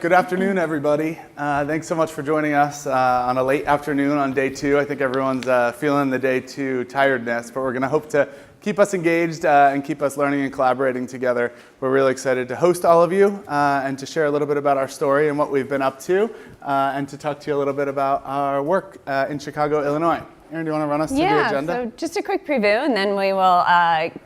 Good afternoon, everybody. Thanks so much for joining us on a late afternoon on day 2. I think everyone's feeling the day 2 tiredness, but we're going to hope to keep us engaged and keep us learning and collaborating together. We're really excited to host all of you and to share a little bit about our story and what we've been up to and to talk to you a little bit about our work in Chicago, Illinois. Erin, do you want to run us through the agenda? So just a quick preview, and then we will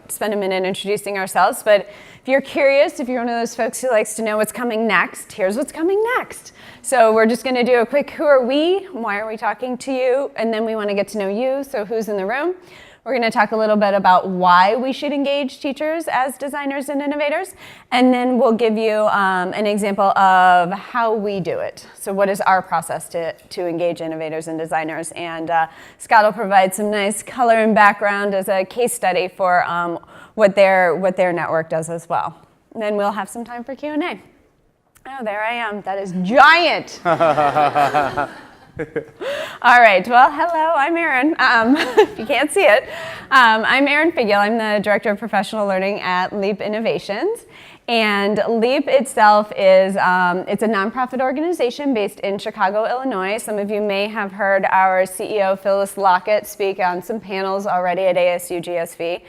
spend a minute introducing ourselves. But if you're curious, if you're one of those folks who likes to know what's coming next, here's what's coming next. So we're just going to do a quick who are we, why are we talking to you, and then we want to get to know you, so who's in the room. We're going to talk a little bit about why we should engage teachers as designers and innovators, and then we'll give you an example of how we do it. So what is our process to engage innovators and designers? And Scott will provide some nice color and background as a case study for what their network does as well. And then we'll have some time for Q&A. Oh, there I am. That is giant. All right, well, hello, I'm Erin, if you can't see it. I'm Erin Figula. I'm the Director of Professional Learning at Leap Innovations. And Leap itself is it's a nonprofit organization based in Chicago, Illinois. Some of you may have heard our CEO, Phyllis Lockett, speak on some panels already at ASU GSV.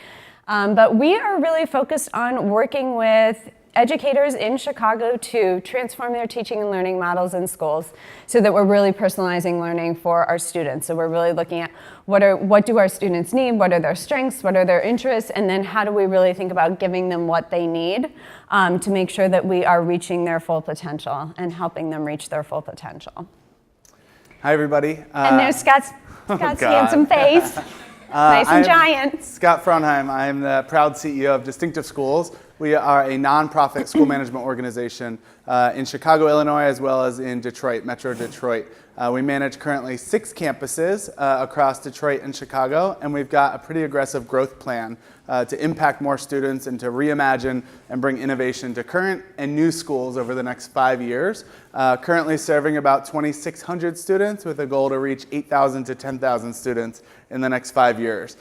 But we are really focused on working with educators in Chicago to transform their teaching and learning models in schools so that we're really personalizing learning for our students. So we're really looking at what do our students need, what are their strengths, what are their interests, and then how do we really think about giving them what they need to make sure that we are reaching their full potential and helping them reach their full potential. Hi, everybody. And there's Scott's handsome face. Nice and giant. Scott Frauenheim. I am the proud CEO of Distinctive Schools. We are a nonprofit school management organization in Chicago, Illinois, as well as in Detroit, Metro Detroit. We manage currently 6 campuses across Detroit and Chicago, and we've got a pretty aggressive growth plan to impact more students and to reimagine and bring innovation to current and new schools over the next 5 years. Currently serving about 2,600 students with a goal to reach 8,000 to 10,000 students in the next 5 years.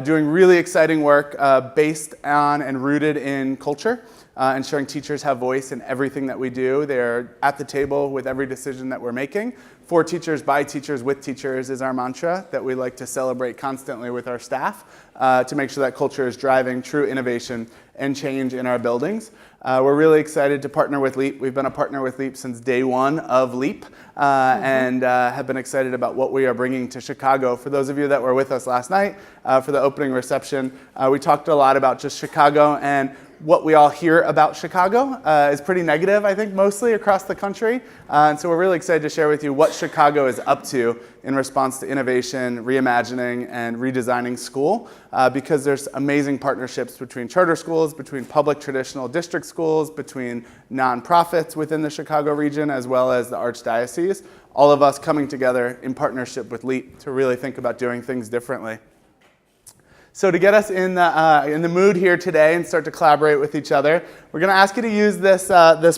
Doing really exciting work based on and rooted in culture, ensuring teachers have voice in everything that we do. They're at the table with every decision that we're making. For teachers, by teachers, with teachers is our mantra that we like to celebrate constantly with our staff to make sure that culture is driving true innovation and change in our buildings. We're really excited to partner with Leap. We've been a partner with Leap since day 1 of Leap and have been excited about what we are bringing to Chicago. For those of you that were with us last night for the opening reception, we talked a lot about just Chicago, and what we all hear about Chicago is pretty negative, I think, mostly across the country. And so we're really excited to share with you what Chicago is up to in response to innovation, reimagining, and redesigning school, because there's amazing partnerships between charter schools, between public traditional district schools, between nonprofits within the Chicago region, as well as the Archdiocese, all of us coming together in partnership with LEAP to really think about doing things differently. So to get us in the mood here today and start to collaborate with each other, we're going to ask you to use this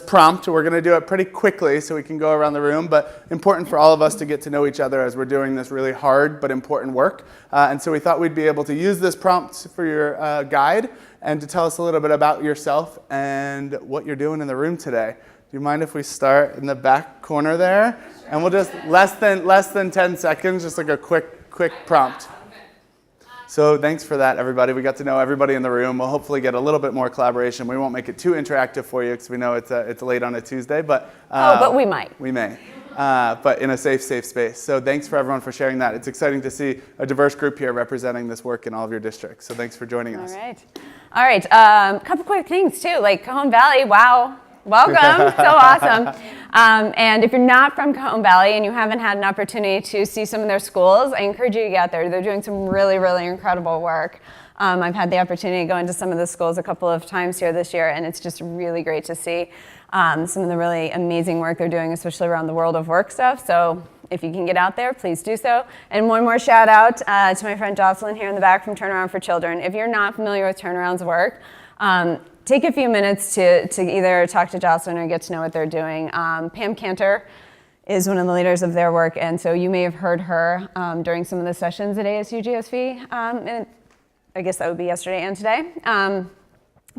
prompt. We're going to do it pretty quickly so we can go around the room, but important for all of us to get to know each other as we're doing this really hard but important work. And so we thought we'd be able to use this prompt for your guide and to tell us a little bit about yourself and what you're doing in the room today. Do you mind if we start in the back corner there? And we'll just less than 10 seconds, just like a quick prompt. So thanks for that, everybody. We got to know everybody in the room. We'll hopefully get a little bit more collaboration. We won't make it too interactive for you because we know it's late on a Tuesday. But but we might. We may, but in a safe space. So thanks for everyone for sharing that. It's exciting to see a diverse group here representing this work in all of your districts. So thanks for joining us. All right. A couple quick things too, like Cajon Valley. Wow. Welcome, so awesome. And if you're not from Cajon Valley and you haven't had an opportunity to see some of their schools, I encourage you to get out there. They're doing some really, really incredible work. I've had the opportunity to go into some of the schools a couple of times here this year, and it's just really great to see some of the really amazing work they're doing, especially around the world of work stuff. So if you can get out there, please do so. And one more shout out to my friend Jocelyn here in the back from Turnaround for Children. If you're not familiar with Turnaround's work, take a few minutes to either talk to Jocelyn or get to know what they're doing. Pam Cantor is one of the leaders of their work, and so you may have heard her during some of the sessions at ASU GSV. And I guess that would be yesterday and today.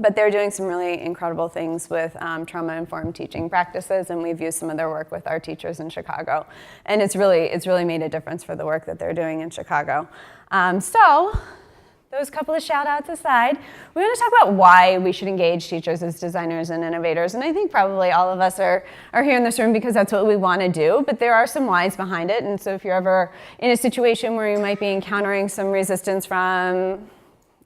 But they're doing some really incredible things with trauma-informed teaching practices, and we've used some of their work with our teachers in Chicago. And it's really made a difference for the work that they're doing in Chicago. So those couple of shout outs aside, we want to talk about why we should engage teachers as designers and innovators. And I think probably all of us are here in this room because that's what we want to do, but there are some whys behind it. And so if you're ever in a situation where you might be encountering some resistance from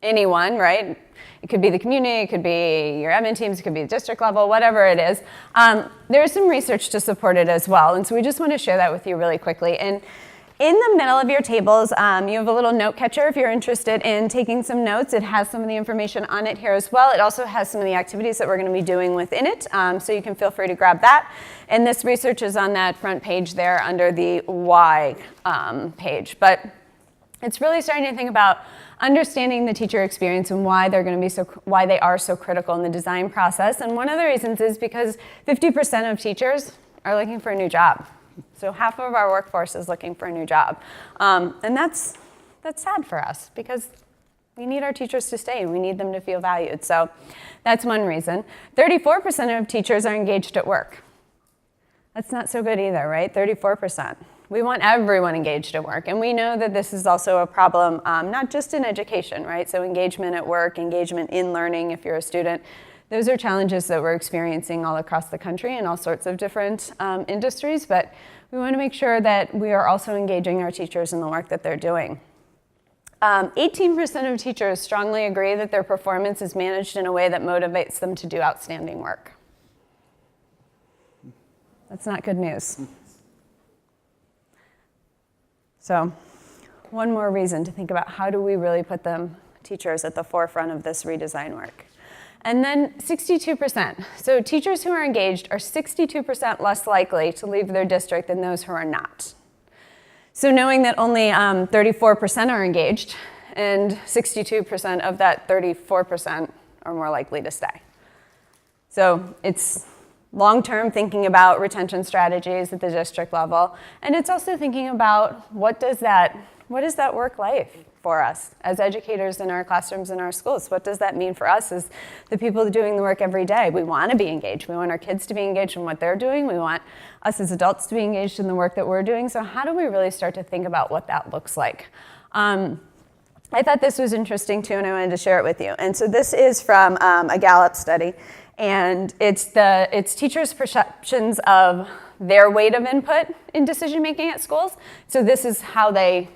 anyone, right? It could be the community, it could be your admin teams, it could be the district level, whatever it is. There is some research to support it as well. And so we just want to share that with you really quickly. And in the middle of your tables, you have a little note catcher if you're interested in taking some notes. It has some of the information on it here as well. It also has some of the activities that we're going to be doing within it, so you can feel free to grab that. And this research is on that front page there under the why page. But it's really starting to think about understanding the teacher experience and why why they are so critical in the design process. And one of the reasons is because 50% of teachers are looking for a new job. So half of our workforce is looking for a new job. And that's sad for us because we need our teachers to stay and we need them to feel valued. So that's one reason. 34% of teachers are engaged at work. That's not so good either, right? 34%. We want everyone engaged at work. And we know that this is also a problem, not just in education, right? So engagement at work, engagement in learning if you're a student. Those are challenges that we're experiencing all across the country in all sorts of different industries. But we want to make sure that we are also engaging our teachers in the work that they're doing. 18% of teachers strongly agree that their performance is managed in a way that motivates them to do outstanding work. That's not good news. So one more reason to think about how do we really put them, teachers, at the forefront of this redesign work. And then 62%. So teachers who are engaged are 62% less likely to leave their district than those who are not. So knowing that only 34% are engaged and 62% of that 34% are more likely to stay. So it's long-term thinking about retention strategies at the district level, and it's also thinking about what is that work life for us as educators in our classrooms and our schools? What does that mean for us as the people doing the work every day? We want to be engaged. We want our kids to be engaged in what they're doing. We want us as adults to be engaged in the work that we're doing. So how do we really start to think about what that looks like? I thought this was interesting too, and I wanted to share it with you. And so this is from a Gallup study. And it's teachers' perceptions of their weight of input in decision making at schools. So this is how they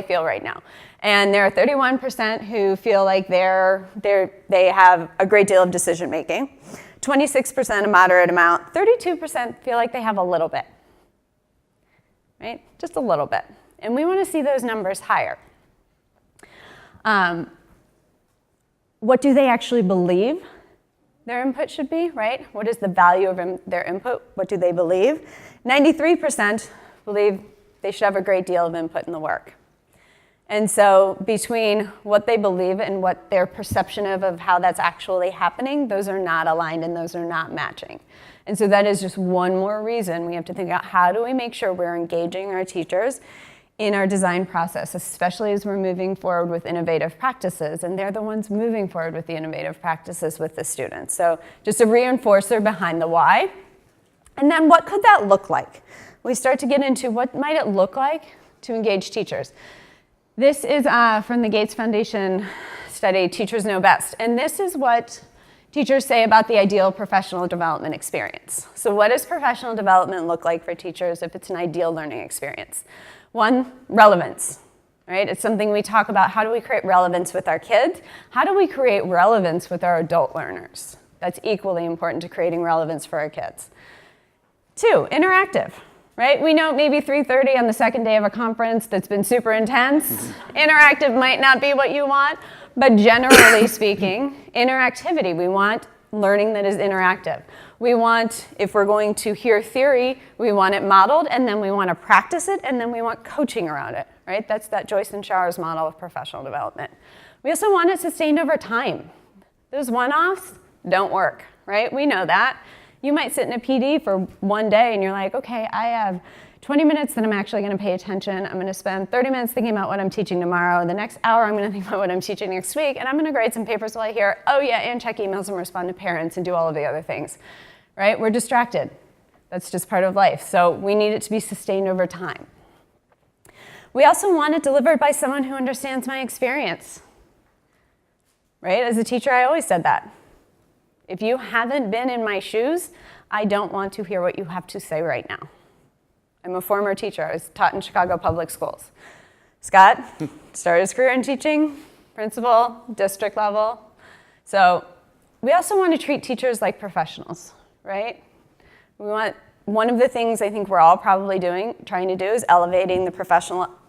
feel right now. And there are 31% who feel like they have a great deal of decision making. 26% a moderate amount. 32% feel like they have a little bit. Right? Just a little bit. And we want to see those numbers higher. What do they actually believe their input should be, right? What is the value of their input? What do they believe? 93% believe they should have a great deal of input in the work. And so between what they believe and what their perception of how that's actually happening, those are not aligned and those are not matching. And so that is just one more reason we have to think about how do we make sure we're engaging our teachers in our design process, especially as we're moving forward with innovative practices, and they're the ones moving forward with the innovative practices with the students. So just a reinforcer behind the why. And then what could that look like? We start to get into what might it look like to engage teachers. This is from the Gates Foundation study, Teachers Know Best, and this is what teachers say about the ideal professional development experience. So what does professional development look like for teachers if it's an ideal learning experience? One, relevance, right? It's something we talk about. How do we create relevance with our kids? How do we create relevance with our adult learners? That's equally important to creating relevance for our kids. Two, interactive, right? We know maybe 3:30 on the second day of a conference that's been super intense. Interactive might not be what you want, but generally speaking, interactivity, we want learning that is interactive. We want, if we're going to hear theory, we want it modeled, and then we want to practice it, and then we want coaching around it, right? That's that Joyce and Showers model of professional development. We also want it sustained over time. Those one-offs don't work, right? We know that. You might sit in a PD for one day, and you're like, okay, I have 20 minutes that I'm actually going to pay attention. I'm going to spend 30 minutes thinking about what I'm teaching tomorrow. The next hour, I'm going to think about what I'm teaching next week. And I'm going to grade some papers while I hear, oh yeah, and check emails and respond to parents and do all of the other things, right? We're distracted. That's just part of life. So we need it to be sustained over time. We also want it delivered by someone who understands my experience, right? As a teacher, I always said that. If you haven't been in my shoes, I don't want to hear what you have to say right now. I'm a former teacher. I was taught in Chicago public schools. Scott started his career in teaching, principal, district level. So we also want to treat teachers like professionals, right? One of the things I think we're all probably trying to do is elevating the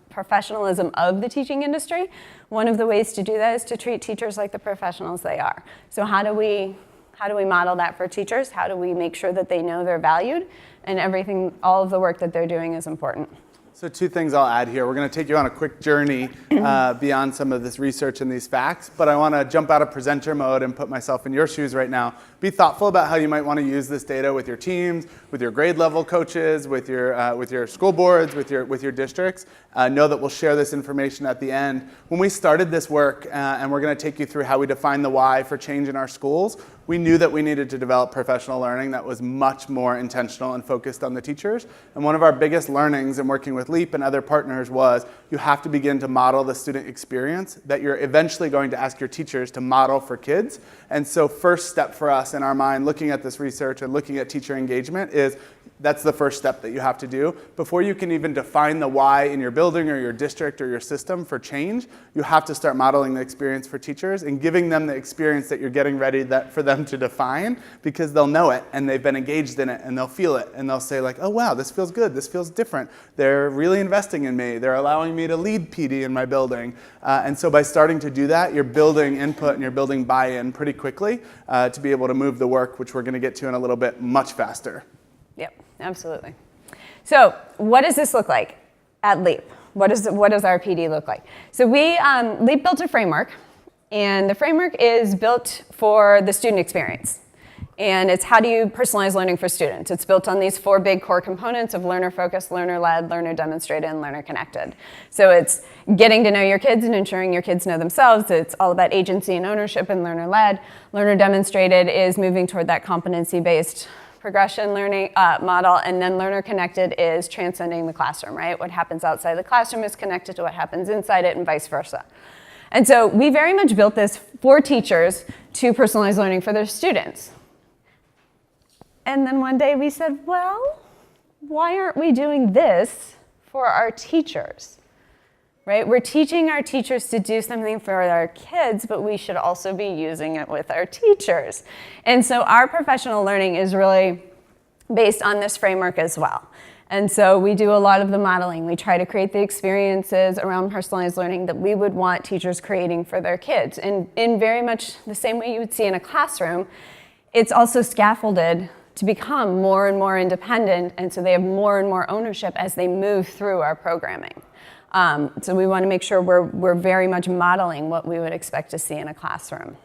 professionalism of the teaching industry. One of the ways to do that is to treat teachers like the professionals they are. So how do we model that for teachers? How do we make sure that they know they're valued and all of the work that they're doing is important? So 2 things I'll add here. We're going to take you on a quick journey beyond some of this research and these facts, but I want to jump out of presenter mode and put myself in your shoes right now. Be thoughtful about how you might want to use this data with your teams, with your grade level coaches, with your school boards, with your districts. Know that we'll share this information at the end. When we started this work, and we're going to take you through how we define the why for change in our schools, we knew that we needed to develop professional learning that was much more intentional and focused on the teachers. And one of our biggest learnings in working with LEAP and other partners was you have to begin to model the student experience that you're eventually going to ask your teachers to model for kids. And so first step for us in our mind, looking at this research and looking at teacher engagement, is that's the first step that you have to do. Before you can even define the why in your building or your district or your system for change, you have to start modeling the experience for teachers and giving them the experience that you're getting ready for them to define, because they'll know it and they've been engaged in it and they'll feel it and they'll say like, oh wow, this feels good, this feels different. They're really investing in me. They're allowing me to lead PD in my building. And so by starting to do that, you're building input and you're building buy-in pretty quickly to be able to move the work, which we're going to get to in a little bit, much faster. Yep, absolutely. So what does this look like at LEAP? What does our PD look like? So LEAP built a framework, and the framework is built for the student experience. And it's how do you personalize learning for students? It's built on these 4 big core components of learner-focused, learner-led, learner-demonstrated, and learner-connected. So it's getting to know your kids and ensuring your kids know themselves. It's all about agency and ownership and learner-led. Learner-demonstrated is moving toward that competency-based progression learning model, and then learner connected is transcending the classroom, right? What happens outside the classroom is connected to what happens inside it and vice versa. And so we very much built this for teachers to personalize learning for their students. And then one day we said, well, why aren't we doing this for our teachers? Right? We're teaching our teachers to do something for our kids, but we should also be using it with our teachers. And so our professional learning is really based on this framework as well. And so we do a lot of the modeling. We try to create the experiences around personalized learning that we would want teachers creating for their kids. And in very much the same way you would see in a classroom, it's also scaffolded to become more and more independent, and so they have more and more ownership as they move through our programming. So we want to make sure we're very much modeling what we would expect to see in a classroom.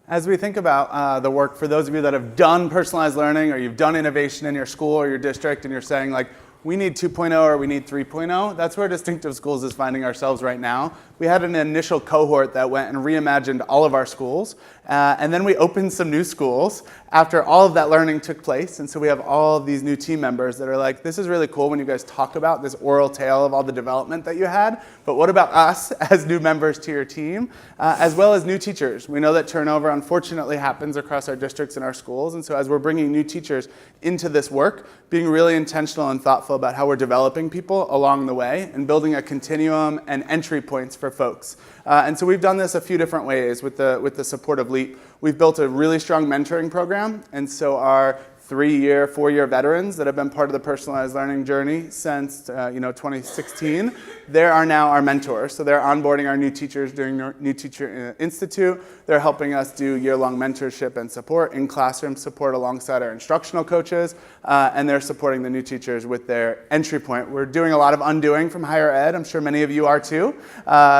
As we think about the work, for those of you that have done personalized learning or you've done innovation in your school or your district and you're saying like, we need 2.0 or we need 3.0, that's where Distinctive Schools is finding ourselves right now. We had an initial cohort that went and reimagined all of our schools, and then we opened some new schools after all of that learning took place. And so we have all of these new team members that are like, this is really cool when you guys talk about this oral tale of all the development that you had, but what about us as new members to your team, as well as new teachers? We know that turnover unfortunately happens across our districts and our schools, and so as we're bringing new teachers into this work, being really intentional and thoughtful about how we're developing people along the way and building a continuum and entry points for folks. And so we've done this a few different ways with the support of LEAP. We've built a really strong mentoring program, and so our 3-year, 4-year veterans that have been part of the personalized learning journey since 2016, they are now our mentors. So they're onboarding our new teachers during our New Teacher Institute. They're helping us do year-long mentorship and support, in-classroom support alongside our instructional coaches, and they're supporting the new teachers with their entry point. We're doing a lot of undoing from higher ed. I'm sure many of you are too.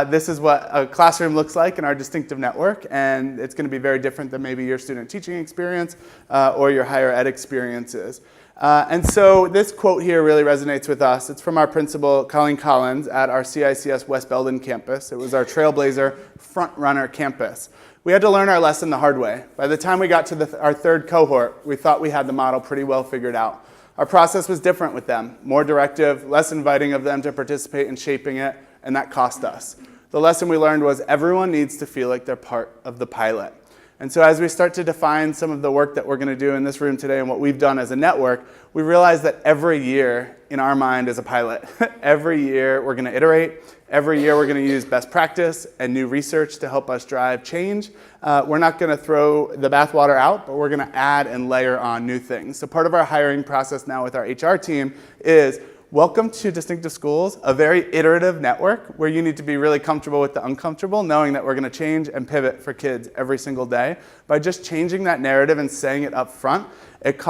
This is what a classroom looks like in our distinctive network, and it's going to be very different than maybe your student teaching experience or your higher ed experiences. And so this quote here really resonates with us. It's from our principal, Colleen Collins, at our CICS West Belden campus. It was our Trailblazer front-runner campus. We had to learn our lesson the hard way. By the time we got to our third cohort, we thought we had the model pretty well figured out. Our process was different with them, more directive, less inviting of them to participate in shaping it, and that cost us. The lesson we learned was everyone needs to feel like they're part of the pilot. And so as we start to define some of the work that we're going to do in this room today and what we've done as a network, we realize that every year in our mind is a pilot. Every year we're going to iterate. Every year we're going to use best practice and new research to help us drive change. We're not going to throw the bathwater out, but we're going to add and layer on new things. So part of our hiring process now with our HR team is welcome to Distinctive Schools, a very iterative network where you need to be really comfortable with the uncomfortable, knowing that we're going to change and pivot for kids every single day. By just changing that narrative and saying it up front, it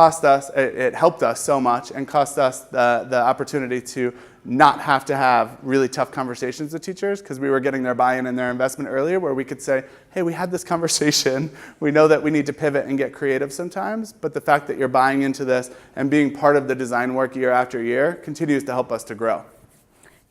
helped us so much and cost us the opportunity to not have to have really tough conversations with teachers because we were getting their buy-in and their investment earlier where we could say, hey, we had this conversation. We know that we need to pivot and get creative sometimes, but the fact that you're buying into this and being part of the design work year after year continues to help us to grow.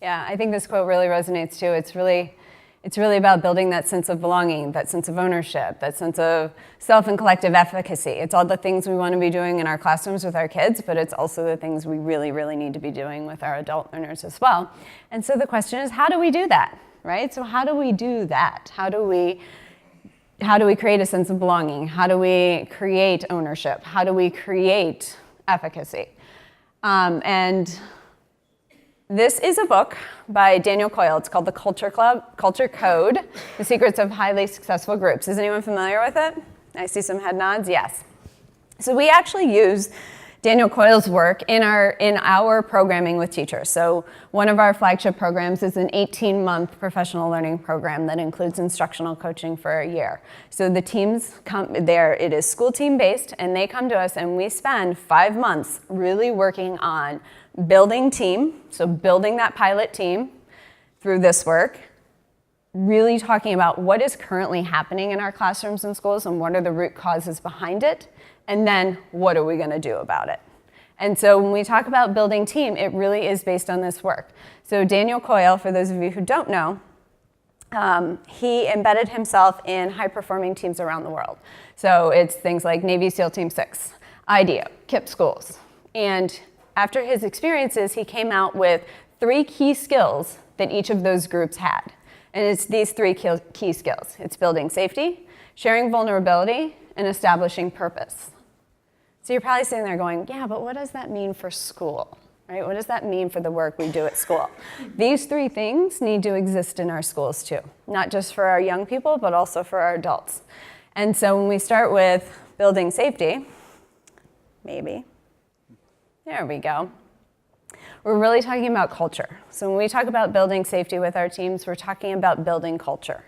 Yeah, I think this quote really resonates too. It's really about building that sense of belonging, that sense of ownership, that sense of self and collective efficacy. It's all the things we want to be doing in our classrooms with our kids, but it's also the things we really, really need to be doing with our adult learners as well. And so the question is, how do we do that, right? So how do we do that? How do we create a sense of belonging? How do we create ownership? How do we create efficacy? And this is a book by Daniel Coyle. It's called The Culture Code, The Secrets of Highly Successful Groups. Is anyone familiar with it? I see some head nods, yes. So we actually use Daniel Coyle's work in our programming with teachers. So one of our flagship programs is an 18-month professional learning program that includes instructional coaching for a year. So the teams come there, it is school team based, and they come to us and we spend 5 months really working on building team, so building that pilot team through this work, really talking about what is currently happening in our classrooms and schools and what are the root causes behind it, and then what are we going to do about it. And so when we talk about building team, it really is based on this work. So Daniel Coyle, for those of you who don't know, he embedded himself in high-performing teams around the world. So it's things like Navy SEAL Team 6, IDEO, KIPP schools, and after his experiences, he came out with 3 key skills that each of those groups had. And it's these 3 key skills. It's building safety, sharing vulnerability, and establishing purpose. So you're probably sitting there going, yeah, but what does that mean for school? Right? What does that mean for the work we do at school? These 3 things need to exist in our schools too, not just for our young people, but also for our adults. And so when we start with building safety, maybe, there we go. We're really talking about culture. So when we talk about building safety with our teams, we're talking about building culture.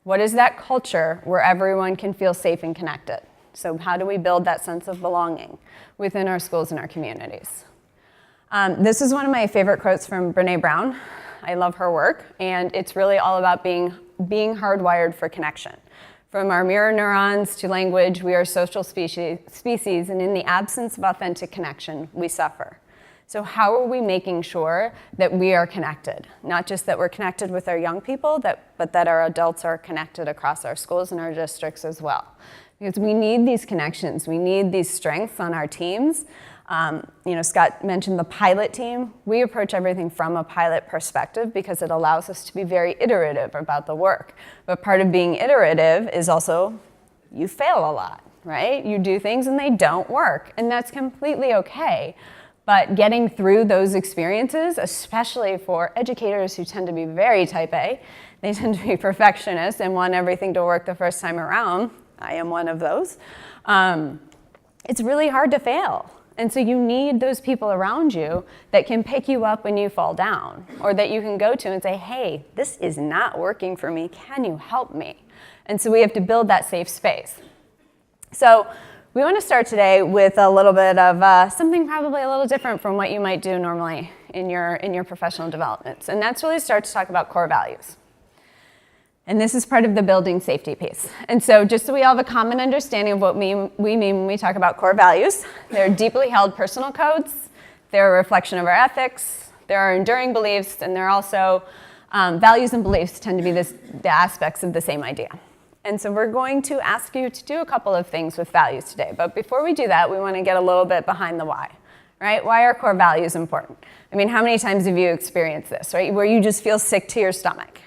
What is that culture where everyone can feel safe and connected? So how do we build that sense of belonging within our schools and our communities? This is one of my favorite quotes from Brené Brown. I love her work, and it's really all about being hardwired for connection. From our mirror neurons to language, we are social species, and in the absence of authentic connection, we suffer. So how are we making sure that we are connected? Not just that we're connected with our young people, but that our adults are connected across our schools and our districts as well. Because we need these connections, we need these strengths on our teams. Scott mentioned the pilot team. We approach everything from a pilot perspective because it allows us to be very iterative about the work. But part of being iterative is also you fail a lot, right? You do things and they don't work, and that's completely okay. But getting through those experiences, especially for educators who tend to be very type A, they tend to be perfectionists and want everything to work the first time around. I am one of those. It's really hard to fail. And so you need those people around you that can pick you up when you fall down, or that you can go to and say, hey, this is not working for me. Can you help me? And so we have to build that safe space. So we want to start today with a little bit of something probably a little different from what you might do normally in your professional developments. And that's really start to talk about core values. And this is part of the building safety piece. And so just so we all have a common understanding of what we mean when we talk about core values, they're deeply held personal codes, they're a reflection of our ethics, they're our enduring beliefs, and they're also values and beliefs tend to be the aspects of the same idea. And so we're going to ask you to do a couple of things with values today. But before we do that, we want to get a little bit behind the why, right? Why are core values important? I mean, how many times have you experienced this, right? Where you just feel sick to your stomach.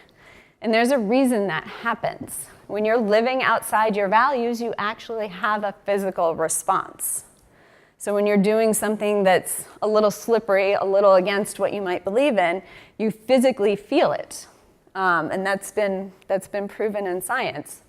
And there's a reason that happens. When you're living outside your values, you actually have a physical response. So when you're doing something that's a little slippery, a little against what you might believe in, you physically feel it. And that's been proven in science.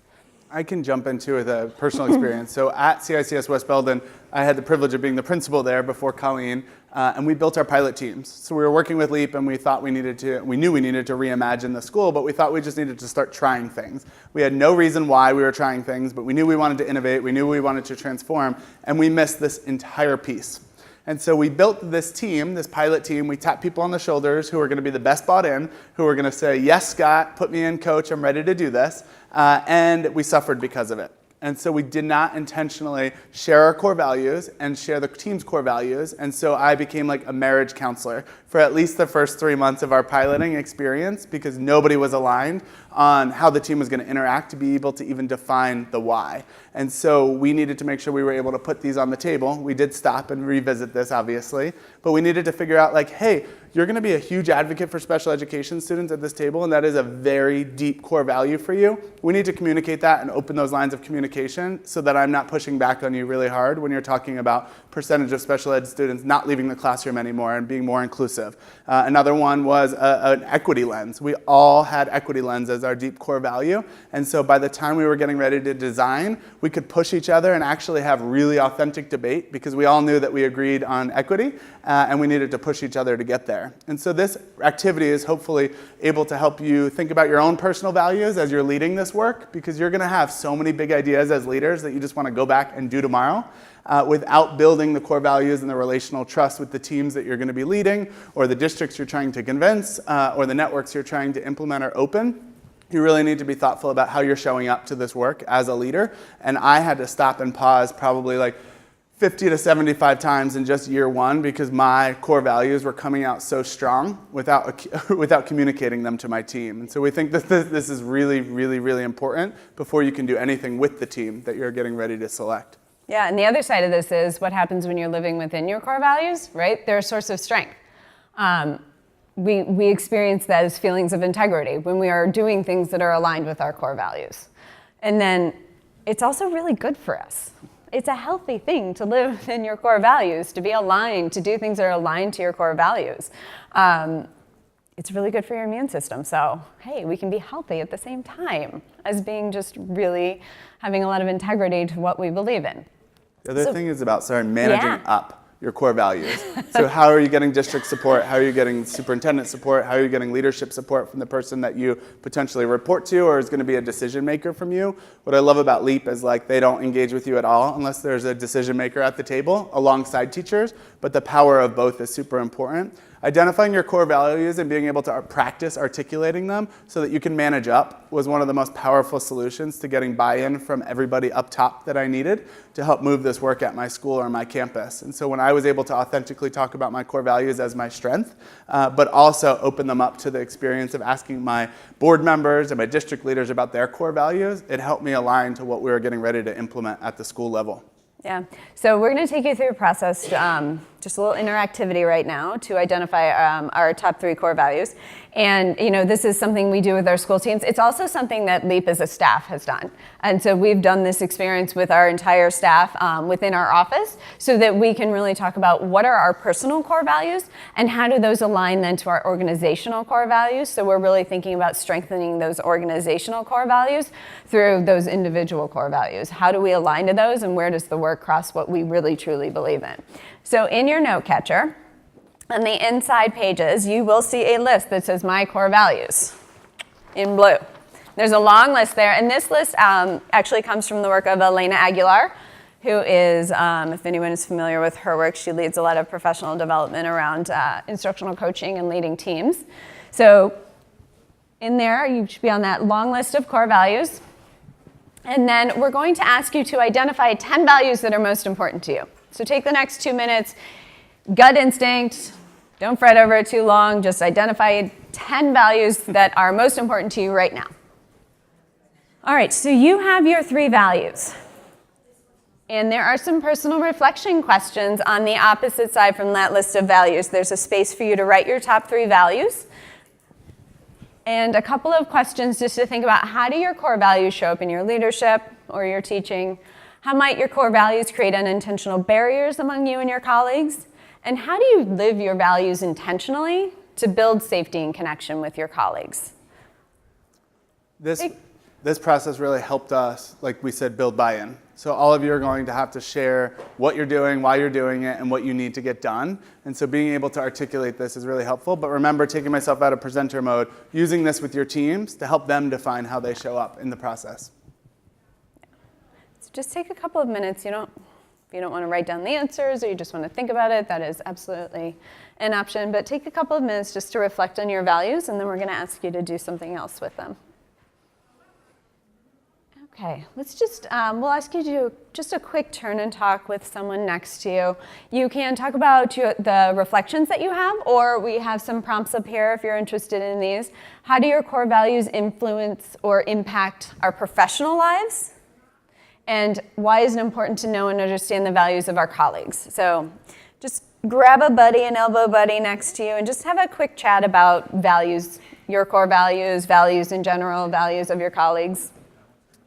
I can jump into with a personal experience. So at CICS West Belden, I had the privilege of being the principal there before Colleen, and we built our pilot teams. So we were working with LEAP, and we thought we knew we needed to reimagine the school, but we thought we just needed to start trying things. We had no reason why we were trying things, but we knew we wanted to innovate, we knew we wanted to transform, and we missed this entire piece. And so we built this team, this pilot team. We tapped people on the shoulders who were going to be the best bought in, who were going to say, yes, Scott, put me in, coach, I'm ready to do this. And we suffered because of it. And so we did not intentionally share our core values and share the team's core values. And so I became like a marriage counselor for at least the first 3 months of our piloting experience, because nobody was aligned on how the team was going to interact to be able to even define the why. And so we needed to make sure we were able to put these on the table. We did stop and revisit this, obviously, but we needed to figure out, like, hey, you're going to be a huge advocate for special education students at this table, and that is a very deep core value for you. We need to communicate that and open those lines of communication so that I'm not pushing back on you really hard when you're talking about percentage of special ed students not leaving the classroom anymore and being more inclusive. Another one was an equity lens. We all had equity lens as our deep core value, and so by the time we were getting ready to design, we could push each other and actually have really authentic debate, because we all knew that we agreed on equity, and we needed to push each other to get there. And so this activity is hopefully able to help you think about your own personal values as you're leading this work, because you're going to have so many big ideas as leaders that you just want to go back and do tomorrow. Without building the core values and the relational trust with the teams that you're going to be leading, or the districts you're trying to convince, or the networks you're trying to implement or open, you really need to be thoughtful about how you're showing up to this work as a leader. And I had to stop and pause probably like 50 to 75 times in just year one, because my core values were coming out so strong without communicating them to my team. And so we think that this is really, really, really important before you can do anything with the team that you're getting ready to select. Yeah, and the other side of this is what happens when you're living within your core values, right? They're a source of strength. We experience that as feelings of integrity when we are doing things that are aligned with our core values. And then it's also really good for us. It's a healthy thing to live within your core values, to be aligned, to do things that are aligned to your core values. It's really good for your immune system. So, hey, we can be healthy at the same time as being just really having a lot of integrity to what we believe in. The other thing is about, managing up your core values. So how are you getting district support? How are you getting superintendent support? How are you getting leadership support from the person that you potentially report to or is going to be a decision maker from you? What I love about LEAP is like they don't engage with you at all unless there's a decision maker at the table alongside teachers, but the power of both is super important. Identifying your core values and being able to practice articulating them so that you can manage up was one of the most powerful solutions to getting buy-in from everybody up top that I needed to help move this work at my school or my campus. And so when I was able to authentically talk about my core values as my strength, but also open them up to the experience of asking my board members and my district leaders about their core values, it helped me align to what we were getting ready to implement at the school level. Yeah, so we're going to take you through a process, just a little interactivity right now to identify our top 3 core values. And this is something we do with our school teams. It's also something that LEAP as a staff has done. And so we've done this experience with our entire staff within our office so that we can really talk about what are our personal core values and how do those align then to our organizational core values. So we're really thinking about strengthening those organizational core values through those individual core values. How do we align to those and where does the work cross what we really truly believe in? So in your note catcher, on the inside pages, you will see a list that says My Core Values in blue. There's a long list there, and this list actually comes from the work of Elena Aguilar, who is, if anyone is familiar with her work, she leads a lot of professional development around instructional coaching and leading teams. So In there, you should be on that long list of core values. And then we're going to ask you to identify 10 values that are most important to you. So take the next 2 minutes, gut instinct, don't fret over it too long, just identify 10 values that are most important to you right now. All right, so you have your 3 values. And there are some personal reflection questions on the opposite side from that list of values. There's a space for you to write your top 3 values. And a couple of questions just to think about: how do your core values show up in your leadership or your teaching? How might your core values create unintentional barriers among you and your colleagues? And how do you live your values intentionally to build safety and connection with your colleagues? This process really helped us, like we said, build buy-in. So all of you are going to have to share what you're doing, why you're doing it, and what you need to get done. And so being able to articulate this is really helpful. But remember, taking myself out of presenter mode, using this with your teams to help them define how they show up in the process. So just take a couple of minutes. If you don't want to write down the answers or you just want to think about it, that is absolutely an option. But take a couple of minutes just to reflect on your values, and then we're going to ask you to do something else with them. Okay, let's just, we'll ask you to do just a quick turn and talk with someone next to you. You can talk about the reflections that you have, or we have some prompts up here if you're interested in these. How do your core values influence or impact our professional lives? And why is it important to know and understand the values of our colleagues? So just grab a buddy, an elbow buddy next to you, and just have a quick chat about values, your core values, values in general, values of your colleagues.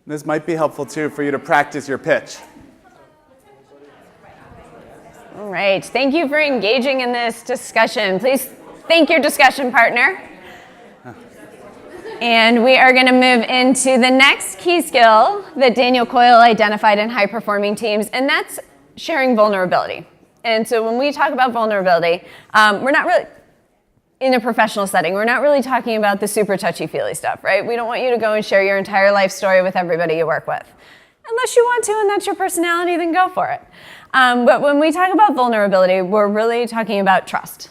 This might be helpful, too, for you to practice your pitch. All right. Thank you for engaging in this discussion. Please thank your discussion partner. And we are going to move into the next key skill that Daniel Coyle identified in high-performing teams, and that's sharing vulnerability. And so when we talk about vulnerability, we're not really, in a professional setting, we're not really talking about the super touchy-feely stuff, right? We don't want you to go and share your entire life story with everybody you work with. Unless you want to and that's your personality, then go for it. But when we talk about vulnerability, we're really talking about trust.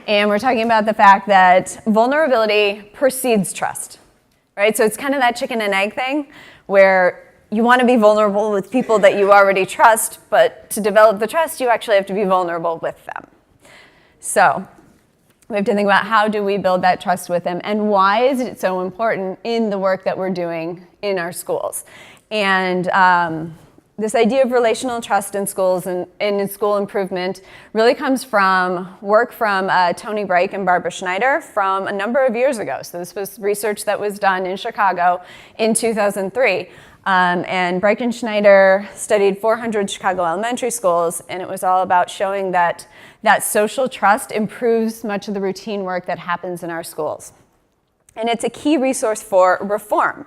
And we're talking about the fact that vulnerability precedes trust, right? So it's kind of that chicken and egg thing where you want to be vulnerable with people that you already trust, but to develop the trust, you actually have to be vulnerable with them. So we have to think about how do we build that trust with them, and why is it so important in the work that we're doing in our schools. And this idea of relational trust in schools and in school improvement really comes from work from Tony Brake and Barbara Schneider from a number of years ago. So this was research that was done in Chicago in 2003. And Brake and Schneider studied 400 Chicago elementary schools, and it was all about showing that social trust improves much of the routine work that happens in our schools. And it's a key resource for reform.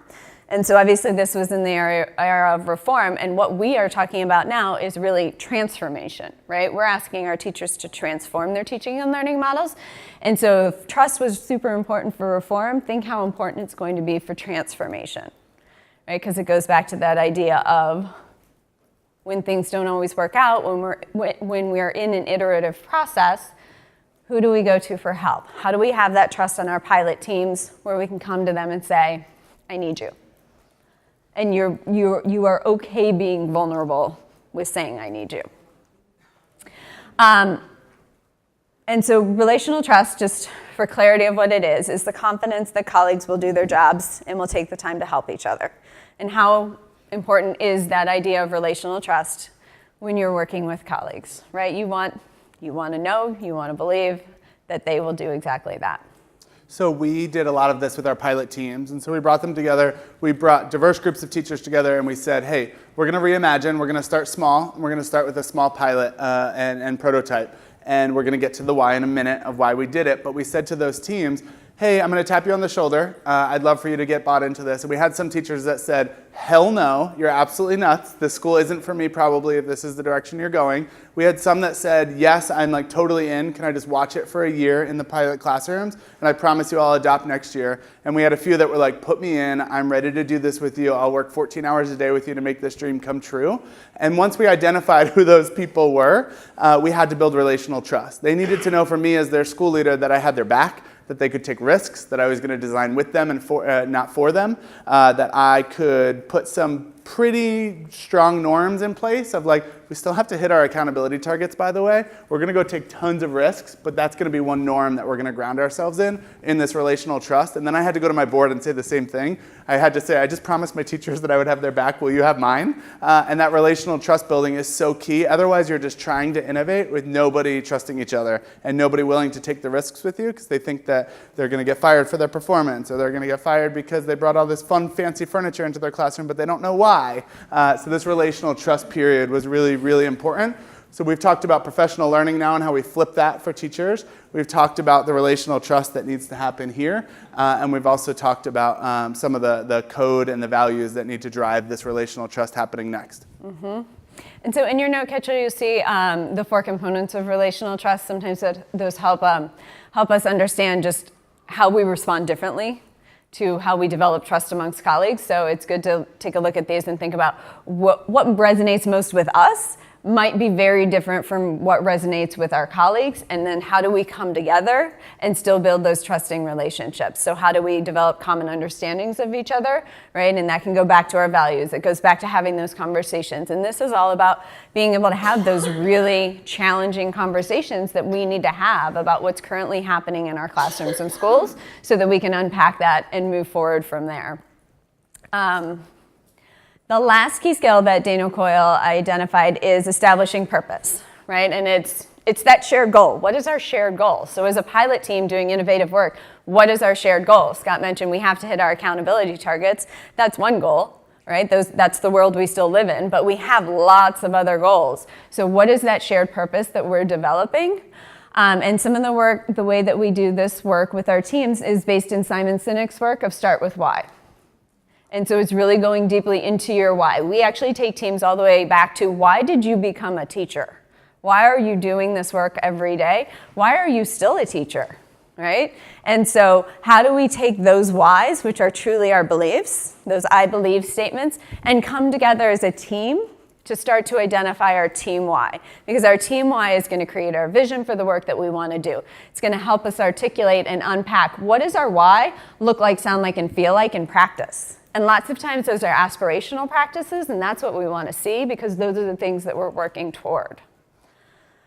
And so obviously this was in the era of reform, and what we are talking about now is really transformation, right? We're asking our teachers to transform their teaching and learning models. And so if trust was super important for reform, think how important it's going to be for transformation. Right? Because it goes back to that idea of when things don't always work out, when we're in an iterative process, who do we go to for help? How do we have that trust on our pilot teams where we can come to them and say, I need you. And you are okay being vulnerable with saying, I need you. And so relational trust, just for clarity of what it is the confidence that colleagues will do their jobs and will take the time to help each other. And how important is that idea of relational trust when you're working with colleagues, right? You want to know, you want to believe that they will do exactly that. So we did a lot of this with our pilot teams, and so we brought them together. We brought diverse groups of teachers together, and we said, hey, we're going to reimagine. We're going to start small, and we're going to start with a small pilot and prototype. And we're going to get to the why in a minute of why we did it. But we said to those teams, hey, I'm going to tap you on the shoulder. I'd love for you to get bought into this. And we had some teachers that said, hell no, you're absolutely nuts. This school isn't for me probably if this is the direction you're going. We had some that said, yes, I'm like totally in. Can I just watch it for a year in the pilot classrooms? And I promise you I'll adopt next year. And we had a few that were like, put me in. I'm ready to do this with you. I'll work 14 hours a day with you to make this dream come true. And once we identified who those people were, we had to build relational trust. They needed to know from me as their school leader that I had their back, that they could take risks, that I was going to design with them and not for them, that I could put some pretty strong norms in place of like, we still have to hit our accountability targets, by the way. We're going to go take tons of risks, but that's going to be one norm that we're going to ground ourselves in this relational trust. And then I had to go to my board and say the same thing. I had to say, I just promised my teachers that I would have their back. Will you have mine? And that relational trust building is so key. Otherwise, you're just trying to innovate with nobody trusting each other and nobody willing to take the risks with you because they think that they're going to get fired for their performance or they're going to get fired because they brought all this fun, fancy furniture into their classroom, but they don't know why. So this relational trust period was really, really important. So we've talked about professional learning now and how we flip that for teachers. We've talked about the relational trust that needs to happen here. And we've also talked about some of the code and the values that need to drive this relational trust happening next. Mm-hmm. And so in your note catcher, you see the 4 components of relational trust. Sometimes those help us understand just how we respond differently to how we develop trust amongst colleagues. So it's good to take a look at these and think about what resonates most with us might be very different from what resonates with our colleagues, and then how do we come together and still build those trusting relationships? So how do we develop common understandings of each other, right? And that can go back to our values. It goes back to having those conversations. And this is all about being able to have those really challenging conversations that we need to have about what's currently happening in our classrooms and schools so that we can unpack that and move forward from there. The last key skill that Daniel Coyle identified is establishing purpose, right? And it's that shared goal. What is our shared goal? So as a pilot team doing innovative work, what is our shared goal? Scott mentioned we have to hit our accountability targets. That's one goal, right? That's the world we still live in, but we have lots of other goals. So what is that shared purpose that we're developing? And some of the way that we do this work with our teams is based in Simon Sinek's work of Start With Why. And so it's really going deeply into your why. We actually take teams all the way back to why did you become a teacher? Why are you doing this work every day? Why are you still a teacher, right? And so how do we take those whys, which are truly our beliefs, those I believe statements, and come together as a team to start to identify our team why? Because our team why is going to create our vision for the work that we want to do. It's going to help us articulate and unpack what does our why look like, sound like, and feel like in practice. And lots of times those are aspirational practices, and that's what we want to see because those are the things that we're working toward.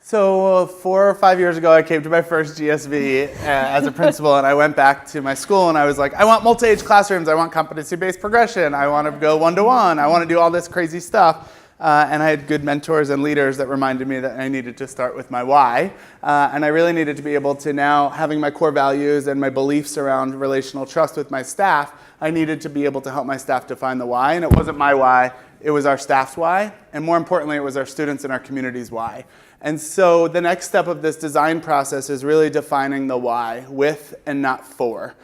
So 4 or 5 years ago, I came to my first GSV as a principal, and I went back to my school, and I was like, I want multi-age classrooms, I want competency-based progression, I want to go one-to-one, I want to do all this crazy stuff. And I had good mentors and leaders that reminded me that I needed to start with my why. And I really needed to be able to now, having my core values and my beliefs around relational trust with my staff, I needed to be able to help my staff define the why. And it wasn't my why, it was our staff's why. And more importantly, it was our students and our community's why. And so the next step of this design process is really defining the why, with and not for.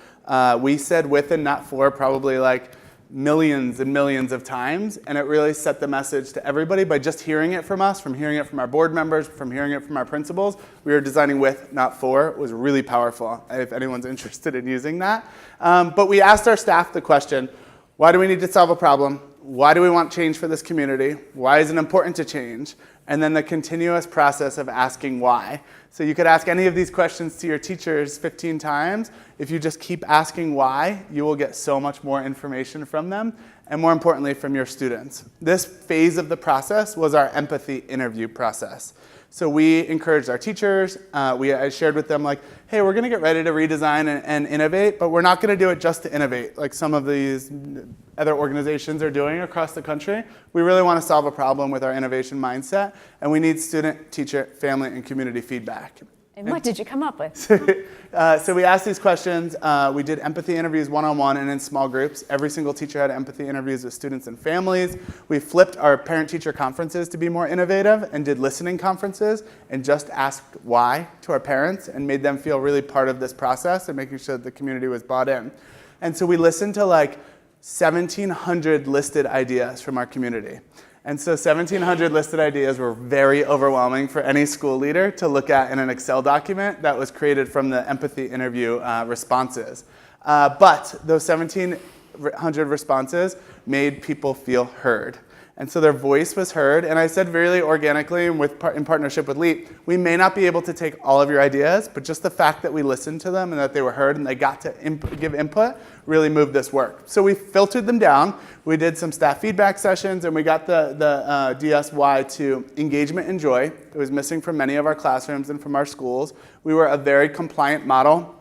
We said with and not for probably like millions and millions of times, and it really set the message to everybody by just hearing it from us, from hearing it from our board members, from hearing it from our principals. We were designing with, not for. It was really powerful, if anyone's interested in using that. But we asked our staff the question, why do we need to solve a problem? Why do we want change for this community? Why is it important to change? And then the continuous process of asking why. So you could ask any of these questions to your teachers 15 times. If you just keep asking why, you will get so much more information from them, and more importantly, from your students. This phase of the process was our empathy interview process. So we encouraged our teachers. I shared with them like, hey, we're going to get ready to redesign and innovate, but we're not going to do it just to innovate like some of these other organizations are doing across the country. We really want to solve a problem with our innovation mindset, and we need student, teacher, family, and community feedback. And what did you come up with? So we asked these questions. We did empathy interviews one-on-one and in small groups. Every single teacher had empathy interviews with students and families. We flipped our parent-teacher conferences to be more innovative and did listening conferences and just asked why to our parents and made them feel really part of this process and making sure that the community was bought in. And so we listened to like 1,700 listed ideas from our community. And so 1,700 listed ideas were very overwhelming for any school leader to look at in an Excel document that was created from the empathy interview responses. But those 1,700 responses made people feel heard. And so their voice was heard. And I said really organically and in partnership with LEAP, we may not be able to take all of your ideas, but just the fact that we listened to them and that they were heard and they got to give input really moved this work. So we filtered them down. We did some staff feedback sessions, and we got the DSY to engagement and joy. It was missing from many of our classrooms and from our schools. We were a very compliant model.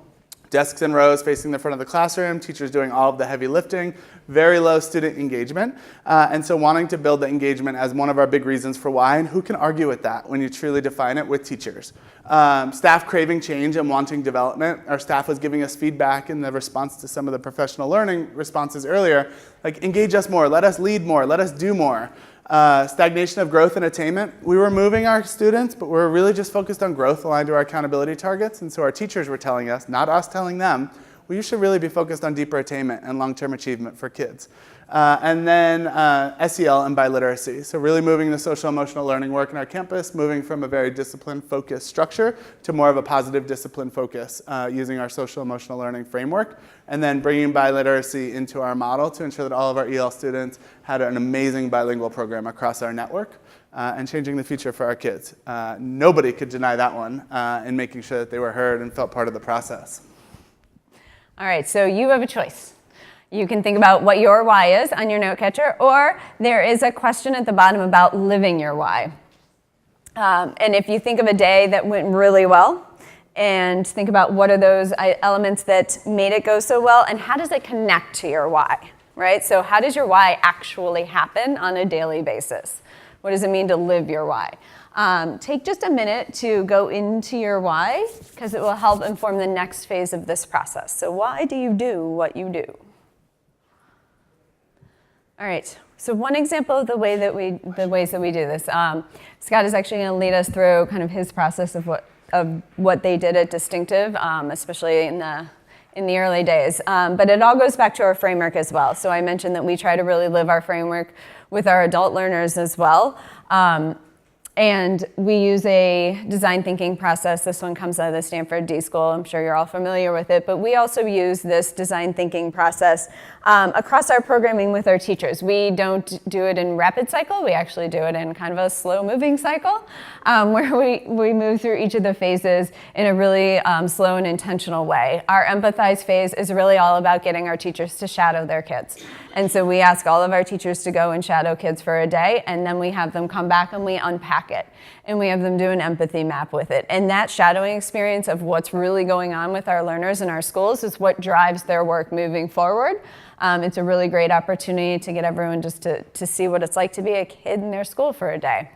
Desks in rows facing the front of the classroom, teachers doing all of the heavy lifting, very low student engagement. And so wanting to build the engagement as one of our big reasons for why, and who can argue with that when you truly define it with teachers. Staff craving change and wanting development. Our staff was giving us feedback in the response to some of the professional learning responses earlier, like engage us more, let us lead more, let us do more. Stagnation of growth and attainment. We were moving our students, but we were really just focused on growth aligned to our accountability targets. And so our teachers were telling us, not us telling them, well, you should really be focused on deeper attainment and long-term achievement for kids. And then SEL and biliteracy. So really moving the social emotional learning work in our campus, moving from a very discipline-focused structure to more of a positive discipline focus using our social emotional learning framework. And then bringing biliteracy into our model to ensure that all of our EL students had an amazing bilingual program across our network and changing the future for our kids. Nobody could deny that one in making sure that they were heard and felt part of the process. All right, so you have a choice. You can think about what your why is on your note catcher, or there is a question at the bottom about living your why. And if you think of a day that went really well, and think about what are those elements that made it go so well, and how does it connect to your why, right? So how does your why actually happen on a daily basis? What does it mean to live your why? Take just a minute to go into your why, because it will help inform the next phase of this process. So why do you do what you do? All right, so one example of the ways that we do this, Scott is actually going to lead us through kind of his process of what they did at Distinctive, especially in the early days. But it all goes back to our framework as well. So I mentioned that we try to really live our framework with our adult learners as well. And we use a design thinking process. This one comes out of the Stanford D School. I'm sure you're all familiar with it. But we also use this design thinking process across our programming with our teachers. We don't do it in rapid cycle. We actually do it in kind of a slow moving cycle where we move through each of the phases in a really slow and intentional way. Our Empathize phase is really all about getting our teachers to shadow their kids. And so we ask all of our teachers to go and shadow kids for a day, and then we have them come back and we unpack it. And we have them do an empathy map with it. And that shadowing experience of what's really going on with our learners in our schools is what drives their work moving forward. It's a really great opportunity to get everyone just to see what it's like to be a kid in their school for a day.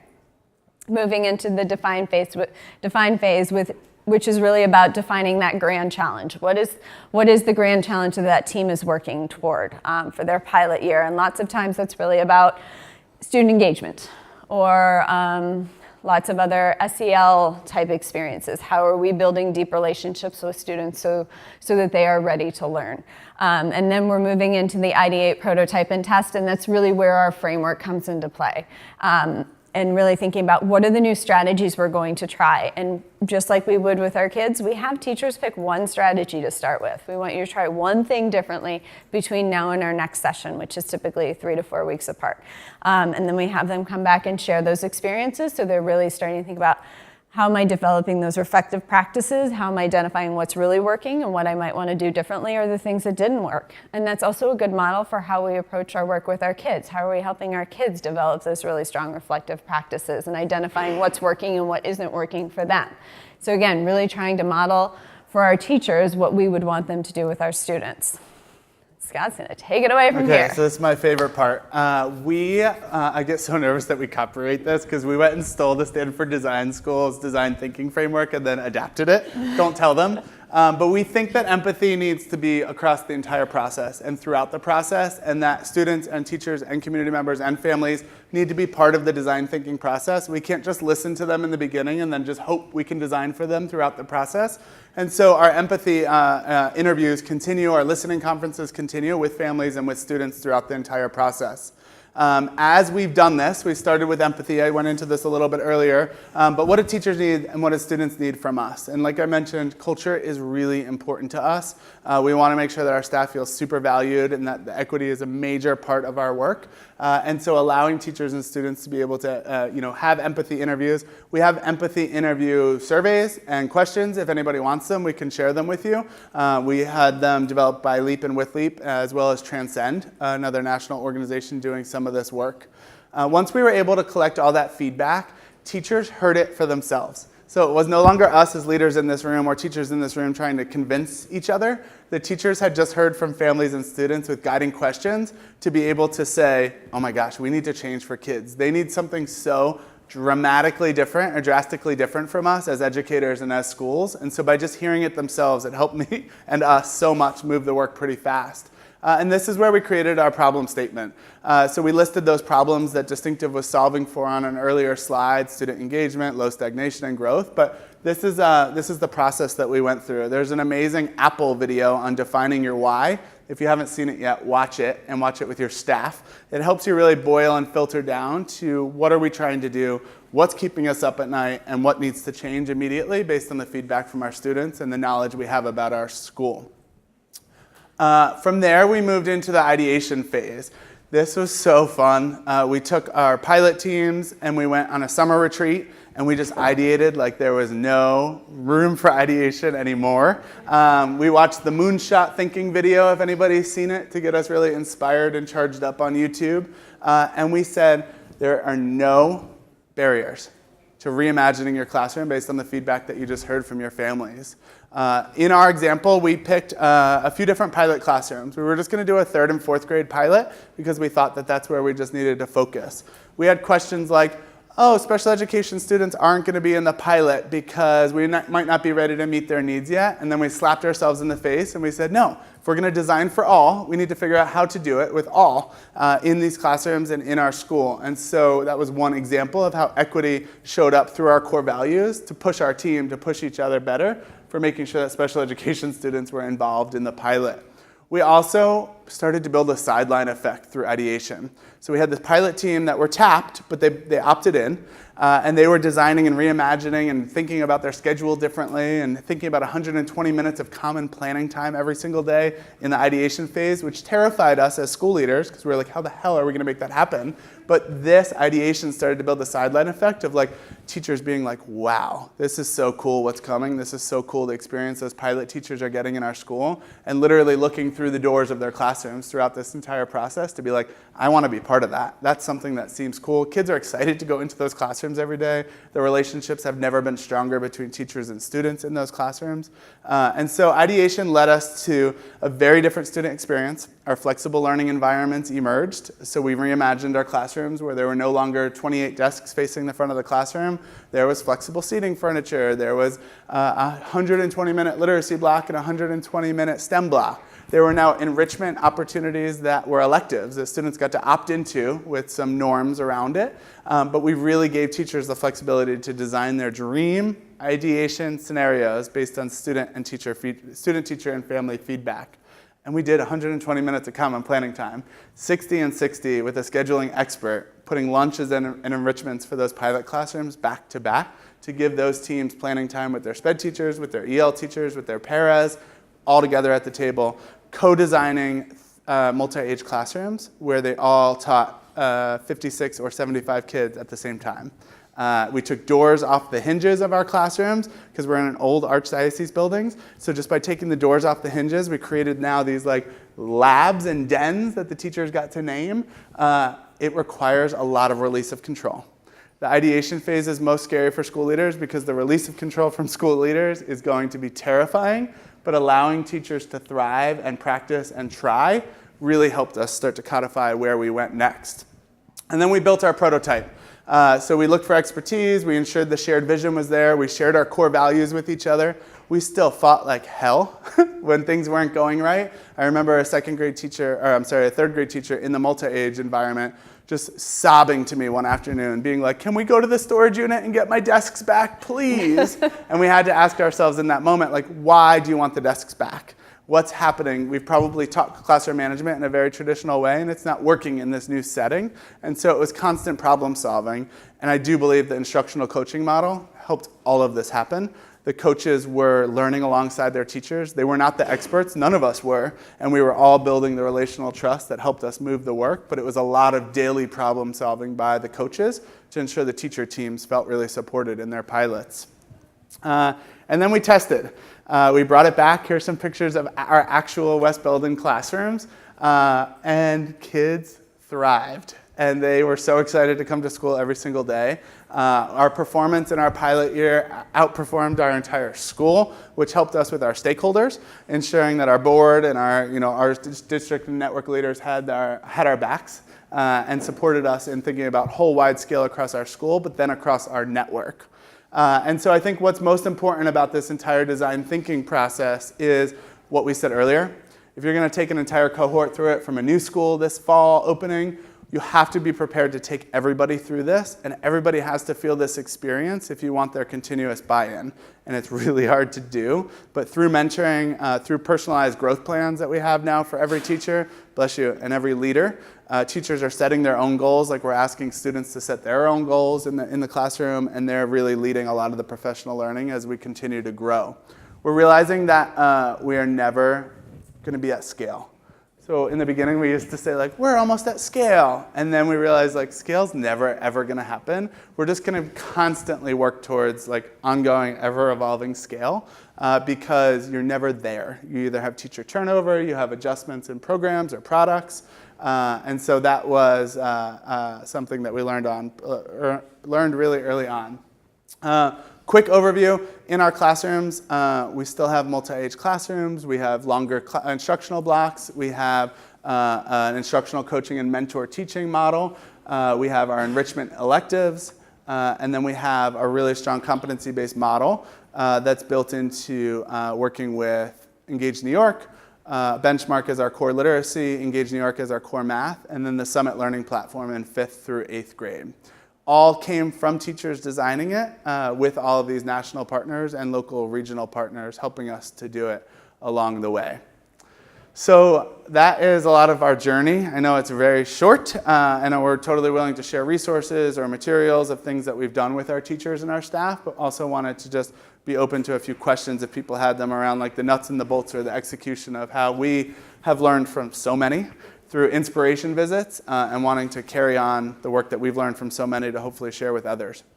Moving into the define phase, which is really about defining that grand challenge. What is the grand challenge that team is working toward for their pilot year? And lots of times that's really about student engagement or lots of other SEL type experiences. How are we building deep relationships with students so that they are ready to learn? And then we're moving into the ideate, prototype, and test, and that's really where our framework comes into play. And really thinking about what are the new strategies we're going to try. And just like we would with our kids, we have teachers pick one strategy to start with. We want you to try one thing differently between now and our next session, which is typically 3 to 4 weeks apart. And then we have them come back and share those experiences, so they're really starting to think about how am I developing those reflective practices? How am I identifying what's really working and what I might want to do differently or the things that didn't work? And that's also a good model for how we approach our work with our kids. How are we helping our kids develop those really strong reflective practices and identifying what's working and what isn't working for them? So again, really trying to model for our teachers what we would want them to do with our students. Scott's going to take it away from here. Okay, so this is my favorite part. I get so nervous that we copyright this because we went and stole the Stanford Design School's design thinking framework and then adapted it. Don't tell them. But we think that empathy needs to be across the entire process and throughout the process, and that students and teachers and community members and families need to be part of the design thinking process. We can't just listen to them in the beginning and then just hope we can design for them throughout the process. And so our empathy interviews continue, our listening conferences continue with families and with students throughout the entire process. As we've done this, we started with empathy. I went into this a little bit earlier. But what do teachers need and what do students need from us? And like I mentioned, culture is really important to us. We want to make sure that our staff feels super valued and that the equity is a major part of our work. And so allowing teachers and students to be able to have empathy interviews. We have empathy interview surveys and questions. If anybody wants them, we can share them with you. We had them developed by Leap and with Leap, as well as Transcend, another national organization doing some of this work. Once we were able to collect all that feedback, teachers heard it for themselves. So it was no longer us as leaders in this room or teachers in this room trying to convince each other. The teachers had just heard from families and students with guiding questions to be able to say, oh my gosh, we need to change for kids. They need something so dramatically different or drastically different from us as educators and as schools. And so by just hearing it themselves, it helped me and us so much move the work pretty fast. And this is where we created our problem statement. So we listed those problems that Distinctive was solving for on an earlier slide: student engagement, low stagnation, and growth. But this is the process that we went through. There's an amazing Apple video on defining your why. If you haven't seen it yet, watch it and watch it with your staff. It helps you really boil and filter down to what are we trying to do, what's keeping us up at night, and what needs to change immediately based on the feedback from our students and the knowledge we have about our school. From there, we moved into the ideation phase. This was so fun. We took our pilot teams and we went on a summer retreat and we just ideated like there was no room for ideation anymore. We watched the Moonshot Thinking video, if anybody's seen it, to get us really inspired and charged up on YouTube. And we said there are no barriers to reimagining your classroom based on the feedback that you just heard from your families. In our example, we picked a few different pilot classrooms. We were just going to do a 3rd and 4th grade pilot because we thought that that's where we just needed to focus. We had questions like, oh, special education students aren't going to be in the pilot because we might not be ready to meet their needs yet. And then we slapped ourselves in the face and we said, no, if we're going to design for all, we need to figure out how to do it with all in these classrooms and in our school. And so that was one example of how equity showed up through our core values to push our team to push each other better for making sure that special education students were involved in the pilot. We also started to build a sideline effect through ideation. So we had this pilot team that were tapped, but they opted in, and they were designing and reimagining and thinking about their schedule differently and thinking about 120 minutes of common planning time every single day in the ideation phase, which terrified us as school leaders because we were like, how the hell are we going to make that happen? But this ideation started to build the sideline effect of like teachers being like, wow, this is so cool what's coming. This is so cool the experience those pilot teachers are getting in our school, and literally looking through the doors of their classrooms throughout this entire process to be like, I want to be part of that. That's something that seems cool. Kids are excited to go into those classrooms every day. The relationships have never been stronger between teachers and students in those classrooms. And so ideation led us to a very different student experience. Our flexible learning environments emerged. So we reimagined our classrooms where there were no longer 28 desks facing the front of the classroom. There was flexible seating furniture. There was a 120-minute literacy block and a 120-minute STEM block. There were now enrichment opportunities that were electives that students got to opt into with some norms around it. But we really gave teachers the flexibility to design their dream ideation scenarios based on student, teacher, and family feedback. And we did 120 minutes of common planning time, 60 and 60 with a scheduling expert, putting lunches and enrichments for those pilot classrooms back to back to give those teams planning time with their SPED teachers, with their EL teachers, with their paras, all together at the table, co-designing multi-age classrooms where they all taught 56 or 75 kids at the same time. We took doors off the hinges of our classrooms because we're in an old archdiocese buildings. So just by taking the doors off the hinges, we created now these like labs and dens that the teachers got to name. It requires a lot of release of control. The ideation phase is most scary for school leaders because the release of control from school leaders is going to be terrifying, but allowing teachers to thrive and practice and try really helped us start to codify where we went next. And then we built our prototype. So we looked for expertise, we ensured the shared vision was there, we shared our core values with each other. We still fought like hell when things weren't going right. I remember a third grade teacher in the multi-age environment just sobbing to me one afternoon, being like, can we go to the storage unit and get my desks back, please? And we had to ask ourselves in that moment, like, why do you want the desks back? what's happening. We've probably taught classroom management in a very traditional way, and it's not working in this new setting. And so it was constant problem solving. And I do believe the instructional coaching model helped all of this happen. The coaches were learning alongside their teachers. They were not the experts. None of us were. And we were all building the relational trust that helped us move the work. But it was a lot of daily problem solving by the coaches to ensure the teacher teams felt really supported in their pilots. And then we tested. We brought it back. Here's some pictures of our actual West Belden classrooms. And kids thrived. And they were so excited to come to school every single day. Our performance in our pilot year outperformed our entire school, which helped us with our stakeholders, ensuring that our board and our district and network leaders had our backs and supported us in thinking about whole wide scale across our school, but then across our network. And so I think what's most important about this entire design thinking process is what we said earlier. If you're going to take an entire cohort through it from a new school this fall opening, you have to be prepared to take everybody through this, and everybody has to feel this experience if you want their continuous buy-in. And it's really hard to do, but through mentoring, through personalized growth plans that we have now for every teacher, bless you, and every leader, teachers are setting their own goals, like we're asking students to set their own goals in the classroom, and they're really leading a lot of the professional learning as we continue to grow. We're realizing that we are never going to be at scale. So in the beginning, we used to say, like, we're almost at scale. And then we realized, like, scale's never, ever going to happen. We're just going to constantly work towards, like, ongoing, ever-evolving scale because you're never there. You either have teacher turnover, you have adjustments in programs or products. And so that was something that we learned really early on. Quick overview, in our classrooms, we still have multi-age classrooms, we have longer instructional blocks, we have an instructional coaching and mentor teaching model, we have our enrichment electives, and then we have a really strong competency-based model that's built into working with Engage New York, Benchmark as our core literacy, Engage New York as our core math, and then the Summit Learning Platform in 5th through 8th grade. All came from teachers designing it with all of these national partners and local regional partners helping us to do it along the way. So that is a lot of our journey. I know it's very short, and we're totally willing to share resources or materials of things that we've done with our teachers and our staff, but also wanted to just be open to a few questions if people had them around like the nuts and the bolts or the execution of how we have learned from so many through inspiration visits and wanting to carry on the work that we've learned from so many to hopefully share with others.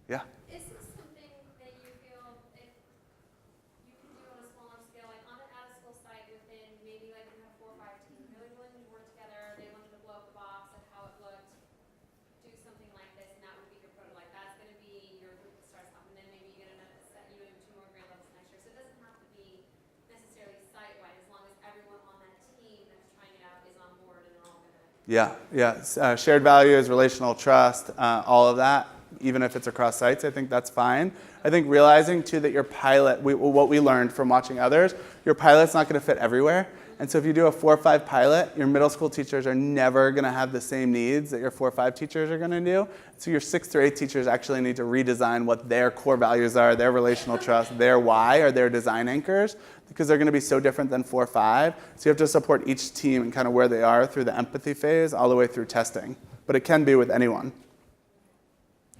Yeah? Is this something that you feel if you can do on a smaller scale, like on an out-of-school site within maybe like you have 4 or 5 teams really willing to work together, they wanted to blow up the box of how it looked, do something like this, and that would be your prototype. That's going to be your group that starts off, and then maybe you get another set, you have 2 more grade levels next year. So it doesn't have to be necessarily site-wide as long as everyone on that team that's trying it out is on board and they're all going to. Yeah. Shared values, relational trust, all of that, even if it's across sites, I think that's fine. I think realizing, too, that your pilot, what we learned from watching others, your pilot's not going to fit everywhere. And so if you do a 4 or 5 pilot, your middle school teachers are never going to have the same needs that your 4 or 5 teachers are going to do. So your 6th through 8th teachers actually need to redesign what their core values are, their relational trust, their why, or their design anchors, because they're going to be so different than 4 or 5. So you have to support each team and kind of where they are through the empathy phase all the way through testing. But it can be with anyone.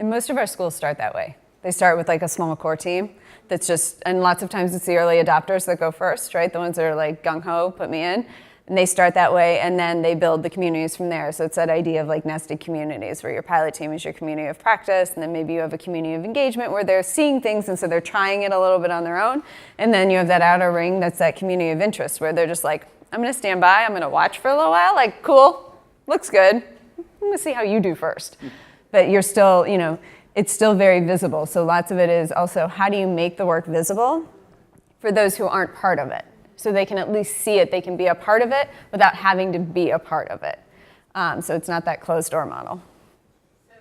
And most of our schools start that way. They start with like a small core team that's just, and lots of times it's the early adopters that go first, right? The ones that are like gung-ho, put me in. And they start that way, and then they build the communities from there. So it's that idea of like nested communities where your pilot team is your community of practice, and then maybe you have a community of engagement where they're seeing things, and so they're trying it a little bit on their own. And then you have that outer ring that's that community of interest where they're just like, I'm going to stand by, I'm going to watch for a little while, like, cool, looks good. I'm going to see how you do first. But you're still, it's still very visible. So lots of it is also how do you make the work visible for those who aren't part of it? So they can at least see it, they can be a part of it without having to be a part of it. So it's not that closed door model. So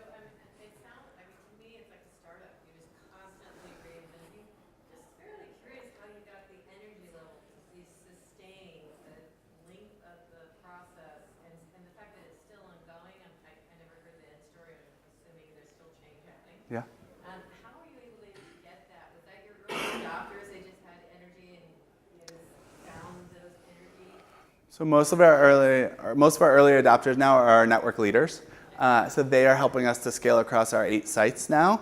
it sounds, to me it's like a startup. You're just constantly reinventing. Just fairly curious how you got the energy level to sustain the length of the process and the fact that it's still ongoing. I never heard the end story. I'm assuming there's still change happening. Yeah. How are you able to get that So most of our early adopters now are our network leaders. So they are helping us to scale across our 8 sites now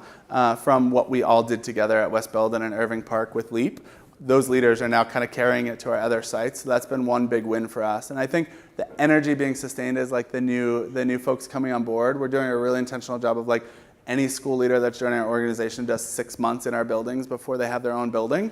from what we all did together at West Belden and Irving Park with LEAP. Those leaders are now kind of carrying it to our other sites. So that's been one big win for us. And I think the energy being sustained is like the new folks coming on board. We're doing a really intentional job of like any school leader that's joining our organization does 6 months in our buildings before they have their own building,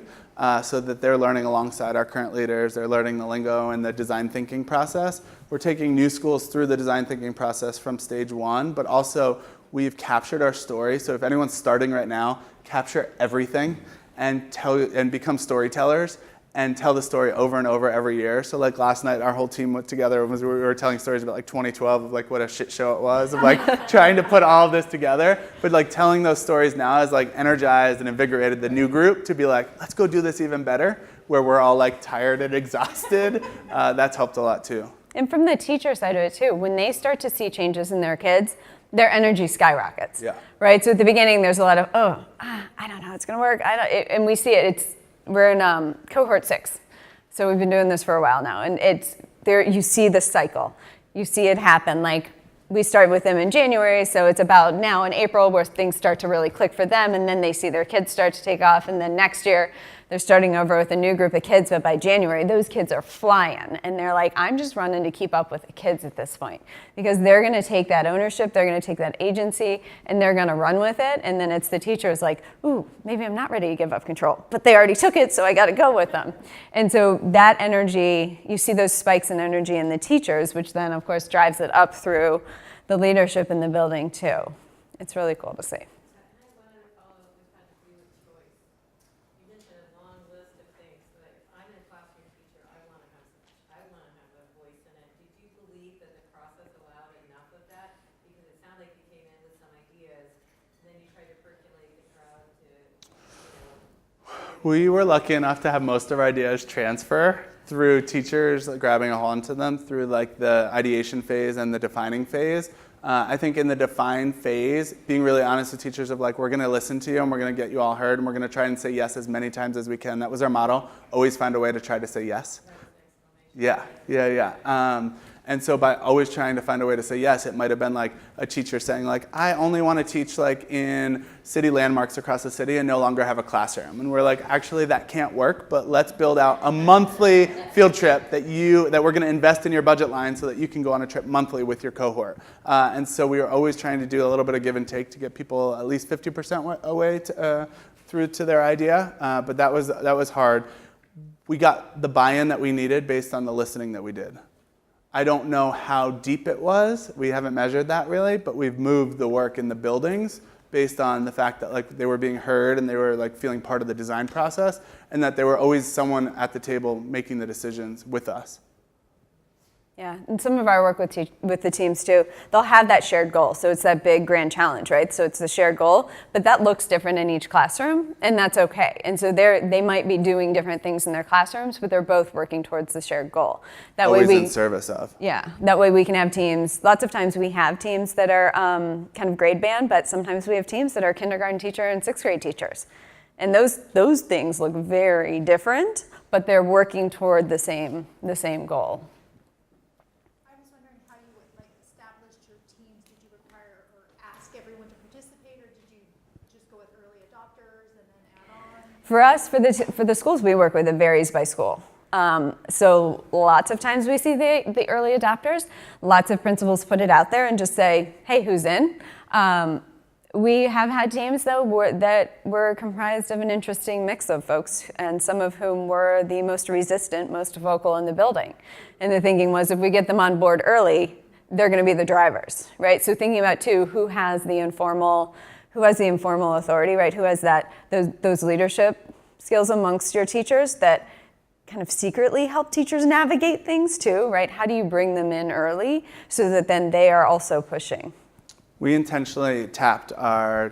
so that they're learning alongside our current leaders. They're learning the lingo and the design thinking process. We're taking new schools through the design thinking process from stage 1, but also we've captured our story. So if anyone's starting right now, capture everything and become storytellers and tell the story over and over every year. So like last night, our whole team went together. We were telling stories about like 2012 of like what a shit show it was, of like trying to put all of this together. But like telling those stories now has like energized and invigorated the new group to be like, let's go do this even better, where we're all like tired and exhausted. That's helped a lot too. And from the teacher side of it too, when they start to see changes in their kids, their energy skyrockets. Yeah. Right? So at the beginning, there's a lot of, I don't know how it's going to work. And we see it. We're in cohort 6. So we've been doing this for a while now. And it's there. You see the cycle. You see it happen. Like we started with them in January. So it's about now in April where things start to really click for them. And then they see their kids start to take off. And then next year, they're starting over with a new group of kids, but by January, those kids are flying. And they're like, I'm just running to keep up with the kids at this point. Because they're going to take that ownership, they're going to take that agency, and they're going to run with it. And then it's the teachers like, ooh, maybe I'm not ready to give up control. But they already took it, so I got to go with them. And so that energy, you see those spikes in energy in the teachers, which then, of course, drives it up through the leadership in the building, too. It's really cool to see. We were lucky enough to have most of our ideas transfer through teachers grabbing a hold to them through like the ideation phase and the defining phase. I think in the define phase, being really honest with teachers of like, we're going to listen to you and we're going to get you all heard and we're going to try and say yes as many times as we can. That was our motto. Always find a way to try to say yes. Yeah. And so by always trying to find a way to say yes, it might have been like a teacher saying like, I only want to teach like in city landmarks across the city and no longer have a classroom. And we're like, actually that can't work, but let's build out a monthly field trip that we're going to invest in your budget line so that you can go on a trip monthly with your cohort. And so we were always trying to do a little bit of give and take to get people at least 50% away through to their idea. But that was hard. We got the buy-in that we needed based on the listening that we did. I don't know how deep it was. We haven't measured that really, but we've moved the work in the buildings based on the fact that like they were being heard and they were like feeling part of the design process and that there were always someone at the table making the decisions with us. Yeah, and some of our work with the teams too, they'll have that shared goal. So it's that big grand challenge, right? So it's the shared goal, but that looks different in each classroom, and that's okay. And so they might be doing different things in their classrooms, but they're both working towards the shared goal. That always way in service of. Yeah, that way we can have teams. Lots of times we have teams that are kind of grade band, but sometimes we have teams that are kindergarten teacher and 6th grade teachers. And those things look very different, but they're working toward the same goal. For us, for the schools we work with, it varies by school. So lots of times we see the early adopters. Lots of principals put it out there and just say, hey, who's in? We have had teams, though, that were comprised of an interesting mix of folks, and some of whom were the most resistant, most vocal in the building. And the thinking was, if we get them on board early, they're going to be the drivers, right? So thinking about, too, who has the informal authority, right? Who has those leadership skills amongst your teachers that kind of secretly help teachers navigate things too, right? How do you bring them in early so that then they are also pushing? We intentionally tapped a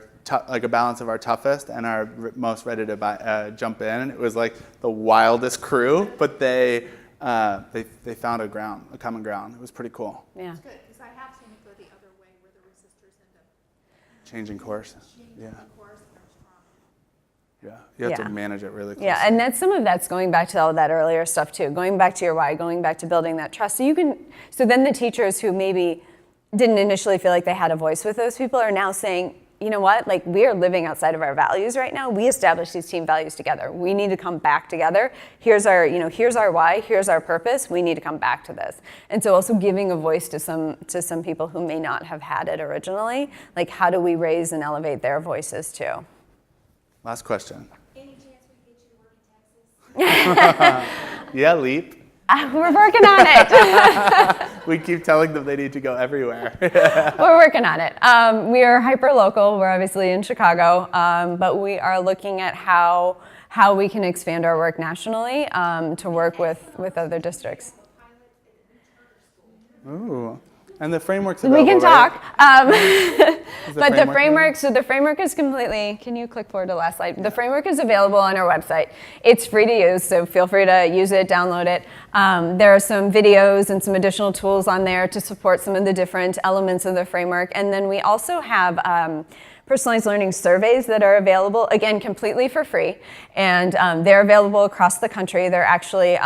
balance of our toughest and our most ready to jump in. It was like the wildest crew, but they found a common ground. It was pretty cool. Yeah. It's good, because I have seen it go the other way where the resistors end up Changing course. changing Yeah. course and they're strong. Yeah, you have Yeah. to manage it really closely. Yeah, and some of that's going back to all that earlier stuff too, going back to your why, going back to building that trust. So then the teachers who maybe didn't initially feel like they had a voice with those people are now saying, you know what, like we are living outside of our values right now. We established these team values together. We need to come back together. Here's our why, here's our purpose. We need to come back to this. And so also giving a voice to some people who may not have had it originally, like how do we raise and elevate their voices too? Last question. Any chance we get you to work in Texas? Yeah, Leap. We're working on it. We keep telling them they need to go everywhere. We're working on it. We are hyper local. We're obviously in Chicago, but we are looking at how we can expand our work nationally to work with other districts. Ooh. And the framework's available, We can right? talk. But the framework framework is completely, can you click forward to the last slide? The framework is available on our website. It's free to use, so feel free to use it, download it. There are some videos and some additional tools on there to support some of the different elements of the framework. And then we also have personalized learning surveys that are available, again, completely for free. And they're available across the country. They're actually,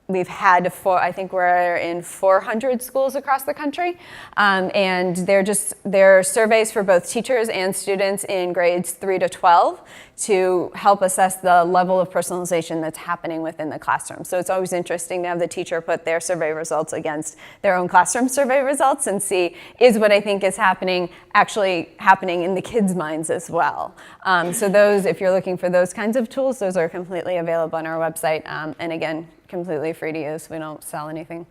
we've had, I think we're in 400 schools across the country. And they're surveys for both teachers and students in grades 3 to 12 to help assess the level of personalization that's happening within the classroom. So it's always interesting to have the teacher put their survey results against their own classroom survey results and see, is what I think is happening actually happening in the kids' minds as well. So those, if you're looking for those kinds of tools, those are completely available on our website. And again, completely free to use. We don't sell anything,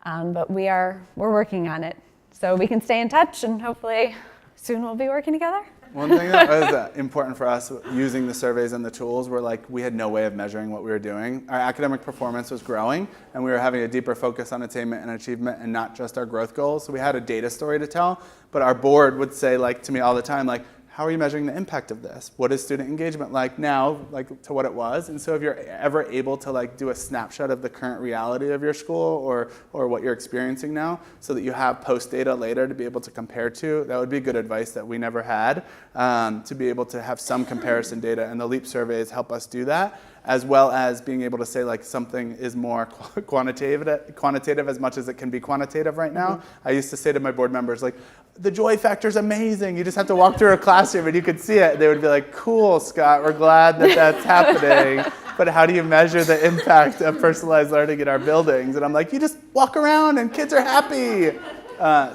but we're working on it. So we can stay in touch, and hopefully soon we'll be working together. One thing that was important for us using the surveys and the tools were like we had no way of measuring what we were doing. Our academic performance was growing, and we were having a deeper focus on attainment and achievement and not just our growth goals. So we had a data story to tell, but our board would say like to me all the time, like, how are you measuring the impact of this? What is student engagement like now, like to what it was? And so if you're ever able to like do a snapshot of the current reality of your school or what you're experiencing now so that you have post data later to be able to compare to, that would be good advice that we never had, to be able to have some comparison data. And the LEAP surveys help us do that, as well as being able to say like something is more quantitative as much as it can be quantitative right now. Mm-hmm. I used to say to my board members, like, the joy factor is amazing. You just have to walk through a classroom and you could see it. They would be like, cool, Scott, we're glad that that's happening. But how do you measure the impact of personalized learning in our buildings? And I'm like, you just walk around and kids are happy.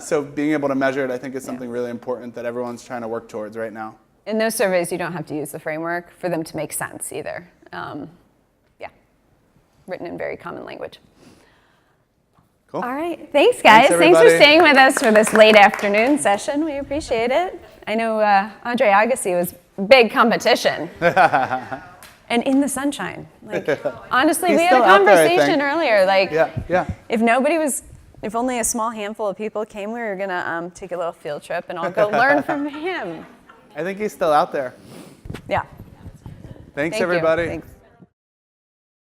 So being able to measure it, I think, is something really important that everyone's trying to work towards right now. In those surveys, you don't have to use the framework for them to make sense either. Written in very common language. Cool. All right, thanks guys. Thanks for everybody. staying with us for this late afternoon session. We appreciate it. I know Andre Agassi was big competition. And in the sunshine. Like, honestly, He's we had a still out there, I conversation think. earlier. Like, Yeah. if only a small handful of people came, we were gonna take a little field trip and all go learn from him. I think he's still out there. Yeah. Thanks, Thank you. everybody. Thanks.